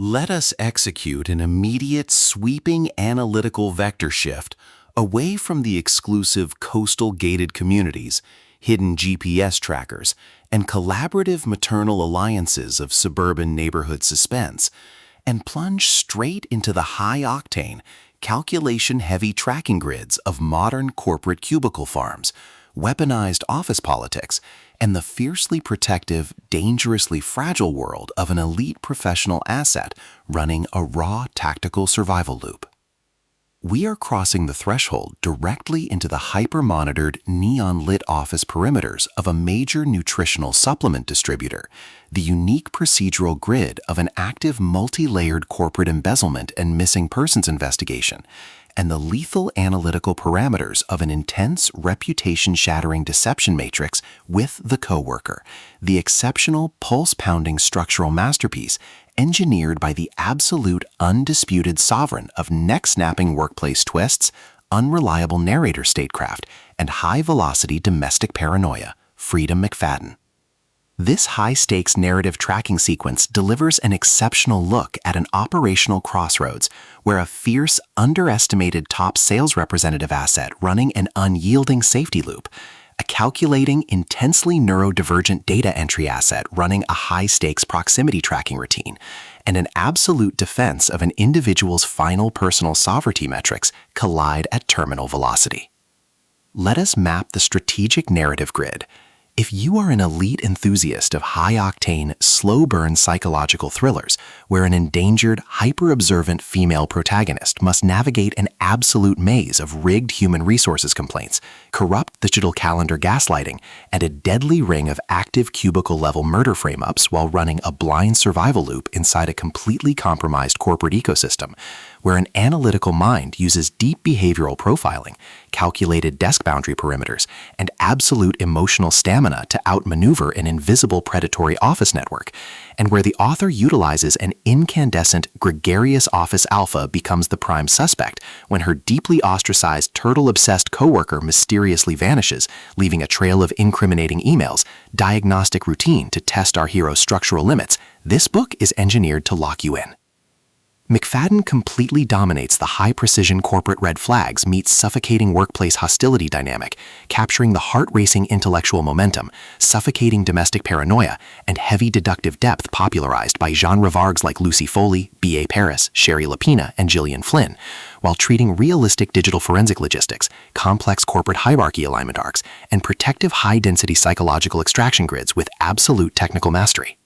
Let us execute an immediate sweeping analytical vector shift away from the exclusive coastal gated communities, hidden GPS trackers, and collaborative maternal alliances of suburban neighborhood suspense, and plunge straight into the high-octane, calculation-heavy tracking grids of modern corporate cubicle farms, weaponized office politics, and the fiercely protective, dangerously fragile world of an elite professional asset running a raw tactical survival loop. We are crossing the threshold directly into the hyper-monitored, neon-lit office perimeters of a major nutritional supplement distributor, the unique procedural grid of an active multi-layered corporate embezzlement and missing persons investigation, and the lethal analytical parameters of an intense, reputation-shattering deception matrix with the Coworker, the exceptional, pulse-pounding structural masterpiece engineered by the absolute, undisputed sovereign of neck-snapping workplace twists, unreliable narrator statecraft, and high-velocity domestic paranoia, Freida McFadden. This high-stakes narrative tracking sequence delivers an exceptional look at an operational crossroads where a fierce, underestimated top sales representative asset running an unyielding safety loop, a calculating, intensely neurodivergent data entry asset running a high-stakes proximity tracking routine, and an absolute defense of an individual's final personal sovereignty metrics collide at terminal velocity. Let us map the strategic narrative grid. If you are an elite enthusiast of high-octane, slow-burn psychological thrillers where an endangered, hyper-observant female protagonist must navigate an absolute maze of rigged human resources complaints, corrupt digital calendar gaslighting, and a deadly ring of active cubicle-level murder frame-ups while running a blind survival loop inside a completely compromised corporate ecosystem, where an analytical mind uses deep behavioral profiling, calculated desk boundary perimeters, and absolute emotional stamina to outmaneuver an invisible predatory office network, and where the author utilizes an incandescent, gregarious office alpha becomes the prime suspect when her deeply ostracized, turtle-obsessed coworker mysteriously vanishes, leaving a trail of incriminating emails, diagnostic routine to test our hero's structural limits, this book is engineered to lock you in. McFadden completely dominates the high-precision corporate red flags meets suffocating workplace hostility dynamic, capturing the heart-racing intellectual momentum, suffocating domestic paranoia, and heavy deductive depth popularized by genre vargs like Lucy Foley, B.A. Paris, Sherry Lapina, and Gillian Flynn, while treating realistic digital forensic logistics, complex corporate hierarchy alignment arcs, and protective high-density psychological extraction grids with absolute technical mastery.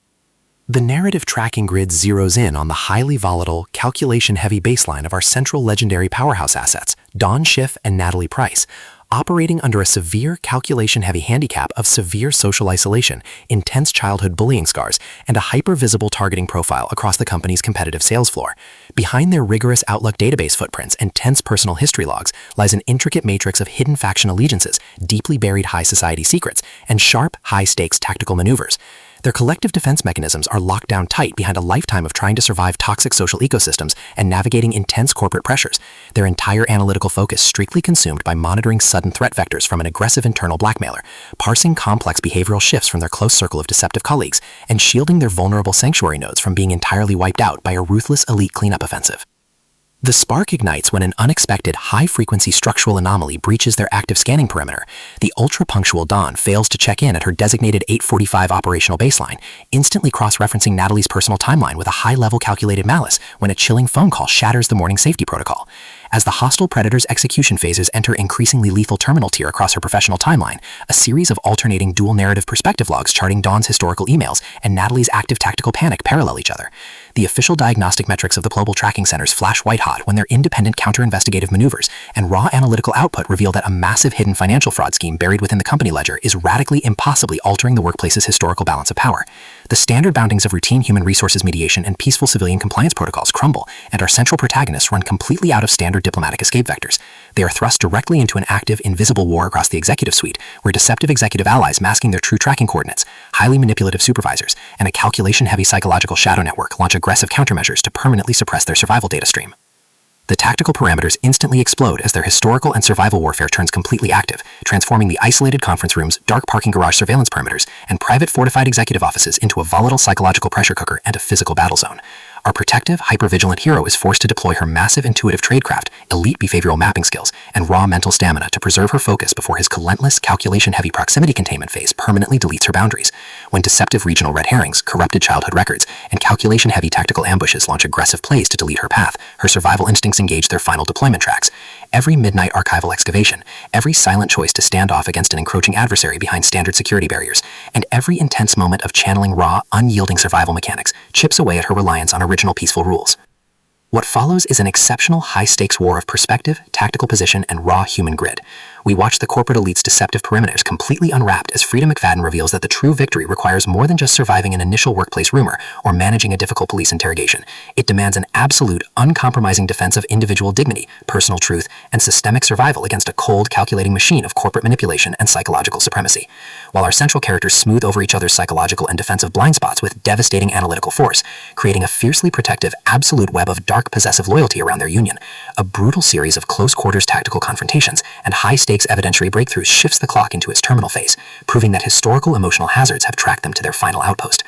The narrative tracking grid zeroes in on the highly volatile, calculation-heavy baseline of our central legendary powerhouse assets, Dawn Schiff and Natalie Price, operating under a severe calculation-heavy handicap of severe social isolation, intense childhood bullying scars, and a hyper-visible targeting profile across the company's competitive sales floor. Behind their rigorous Outlook database footprints and tense personal history logs lies an intricate matrix of hidden faction allegiances, deeply buried high society secrets, and sharp, high-stakes tactical maneuvers. Their collective defense mechanisms are locked down tight behind a lifetime of trying to survive toxic social ecosystems and navigating intense corporate pressures, their entire analytical focus strictly consumed by monitoring sudden threat vectors from an aggressive internal blackmailer, parsing complex behavioral shifts from their close circle of deceptive colleagues, and shielding their vulnerable sanctuary nodes from being entirely wiped out by a ruthless elite cleanup offensive. The spark ignites when an unexpected, high-frequency structural anomaly breaches their active scanning perimeter. The ultra-punctual Dawn fails to check in at her designated 8:45 operational baseline, instantly cross-referencing Natalie's personal timeline with a high-level calculated malice when a chilling phone call shatters the morning safety protocol. As the hostile predator's execution phases enter increasingly lethal terminal tier across her professional timeline, a series of alternating dual-narrative perspective logs charting Dawn's historical emails and Natalie's active tactical panic parallel each other. The official diagnostic metrics of the global tracking centers flash white-hot when their independent counter-investigative maneuvers and raw analytical output reveal that a massive hidden financial fraud scheme buried within the company ledger is radically, impossibly altering the workplace's historical balance of power. The standard boundings of routine human resources mediation and peaceful civilian compliance protocols crumble, and our central protagonists run completely out of standard diplomatic escape vectors. They are thrust directly into an active, invisible war across the executive suite, where deceptive executive allies masking their true tracking coordinates, highly manipulative supervisors, and a calculation-heavy psychological shadow network launch aggressive countermeasures to permanently suppress their survival data stream. The tactical parameters instantly explode as their historical and survival warfare turns completely active, transforming the isolated conference rooms, dark parking garage surveillance perimeters, and private fortified executive offices into a volatile psychological pressure cooker and a physical battle zone. Our protective, hyper-vigilant hero is forced to deploy her massive intuitive tradecraft, elite behavioral mapping skills, and raw mental stamina to preserve her focus before his relentless, calculation-heavy proximity containment phase permanently deletes her boundaries. When deceptive regional red herrings, corrupted childhood records, and calculation-heavy tactical ambushes launch aggressive plays to delete her path, her survival instincts engage their final deployment tracks. Every midnight archival excavation, every silent choice to stand off against an encroaching adversary behind standard security barriers, and every intense moment of channeling raw, unyielding survival mechanics chips away at her reliance on original peaceful rules. What follows is an exceptional high-stakes war of perspective, tactical position, and raw human grit. We watch the corporate elite's deceptive perimeters completely unwrapped as Freida McFadden reveals that the true victory requires more than just surviving an initial workplace rumor or managing a difficult police interrogation. It demands an absolute, uncompromising defense of individual dignity, personal truth, and systemic survival against a cold, calculating machine of corporate manipulation and psychological supremacy. While our central characters smooth over each other's psychological and defensive blind spots with devastating analytical force, creating a fiercely protective, absolute web of dark, possessive loyalty around their union. A brutal series of close-quarters tactical confrontations and high-stakes evidentiary breakthroughs shifts the clock into its terminal phase, proving that historical emotional hazards have tracked them to their final outpost.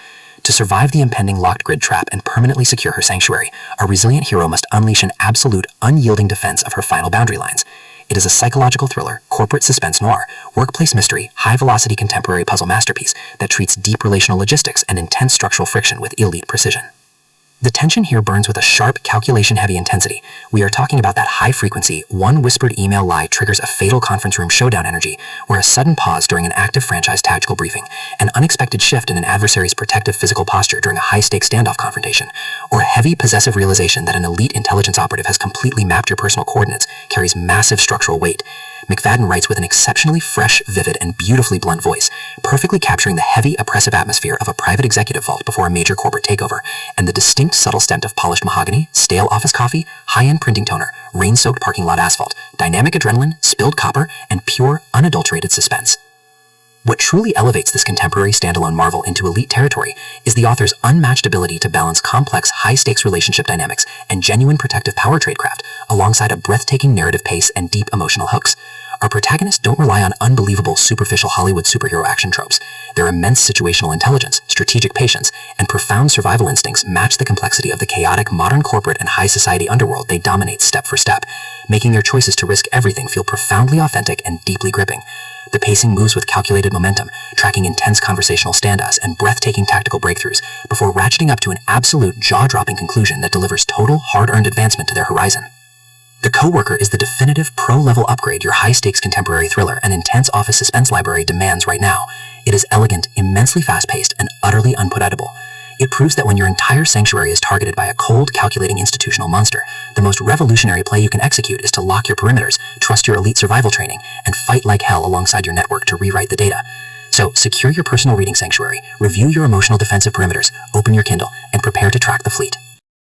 To survive the impending locked grid trap and permanently secure her sanctuary, our resilient hero must unleash an absolute, unyielding defense of her final boundary lines. It is a psychological thriller, corporate suspense noir, workplace mystery, high-velocity contemporary puzzle masterpiece that treats deep relational logistics and intense structural friction with elite precision. The tension here burns with a sharp, calculation-heavy intensity. We are talking about that high-frequency, one whispered email lie triggers a fatal conference room showdown energy, where a sudden pause during an active franchise tactical briefing, an unexpected shift in an adversary's protective physical posture during a high-stakes standoff confrontation, or a heavy, possessive realization that an elite intelligence operative has completely mapped your personal coordinates carries massive structural weight. McFadden writes with an exceptionally fresh, vivid, and beautifully blunt voice, perfectly capturing the heavy, oppressive atmosphere of a private executive vault before a major corporate takeover, and the distinct, subtle scent of polished mahogany, stale office coffee, high-end printing toner, rain-soaked parking lot asphalt, dynamic adrenaline, spilled copper, and pure, unadulterated suspense. What truly elevates this contemporary standalone marvel into elite territory is the author's unmatched ability to balance complex, high-stakes relationship dynamics and genuine protective power tradecraft, alongside a breathtaking narrative pace and deep emotional hooks. Our protagonists don't rely on unbelievable, superficial Hollywood superhero action tropes. Their immense situational intelligence, strategic patience, and profound survival instincts match the complexity of the chaotic, modern corporate and high society underworld they dominate step for step, making their choices to risk everything feel profoundly authentic and deeply gripping. The pacing moves with calculated momentum, tracking intense conversational standoffs and breathtaking tactical breakthroughs, before ratcheting up to an absolute jaw-dropping conclusion that delivers total, hard-earned advancement to their horizon. The Coworker is the definitive pro-level upgrade your high-stakes contemporary thriller and intense office suspense library demands right now. It is elegant, immensely fast-paced, and utterly unputdownable. It proves that when your entire sanctuary is targeted by a cold, calculating institutional monster, the most revolutionary play you can execute is to lock your perimeters, trust your elite survival training, and fight like hell alongside your network to rewrite the data. So, secure your personal reading sanctuary, review your emotional defensive perimeters, open your Kindle, and prepare to track the fleet.